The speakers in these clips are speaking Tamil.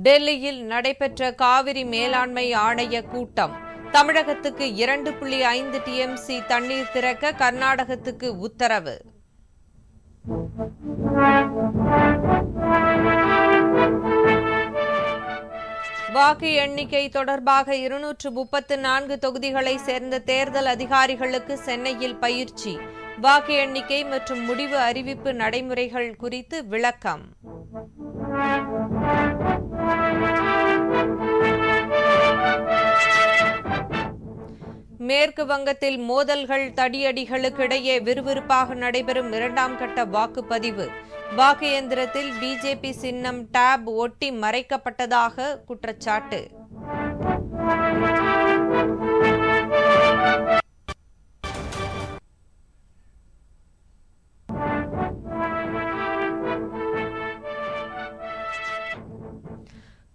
டெல்லியில் நடைபெற்ற காவிரி மேலாண்மை ஆணைய கூட்டம். தமிழகத்துக்கு 2.5 TMC தண்ணீர் திறக்க கர்நாடகத்துக்கு உத்தரவு. வாக்கு எண்ணிக்கை தொடர்பாக 234 தொகுதிகளை சேர்ந்த தேர்தல் அதிகாரிகளுக்கு சென்னையில் பயிற்சி. வாக்கு எண்ணிக்கை மற்றும் முடிவு அறிவிப்பு நடைமுறைகள் குறித்து விளக்கம். மேற்கு வங்கத்தில் மோதல்கள் தடியடிகளுக்கிடையே விறுவிறுப்பாக நடைபெறும் 2ஆம் கட்ட வாக்குப்பதிவு. வாக்கு இயந்திரத்தில் பிஜேபி சின்னம் டேப் ஒட்டி மறைக்கப்பட்டதாக குற்றச்சாட்டு.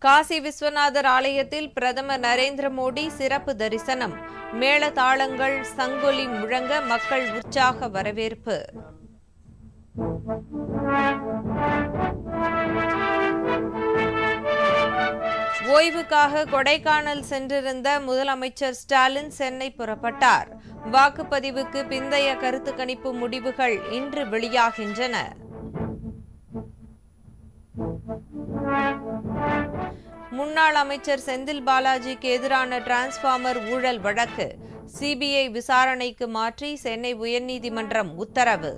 காசி விஸ்வநாதர் ஆலயத்தில் பிரதமர் நரேந்திர மோடி சிறப்பு தரிசனம். மேளதாளங்கள் சங்கொலி முழங்க மக்கள் உற்சாக வரவேற்பு. ஓய்வுக்காக கொடைக்கானல் சென்றிருந்த முதலமைச்சர் ஸ்டாலின் சென்னை புறப்பட்டார். வாக்குப்பதிவுக்கு பிந்தைய கருத்து கணிப்பு முடிவுகள் இன்று வெளியாகின்றன. முன்னாள் அமைச்சர் செந்தில் பாலாஜிக்கு எதிரான டிரான்ஸ்பார்மர் ஊழல் வழக்கு சிபிஐ விசாரணைக்கு மாற்றி சென்னை உயர்நீதிமன்றம் உத்தரவு.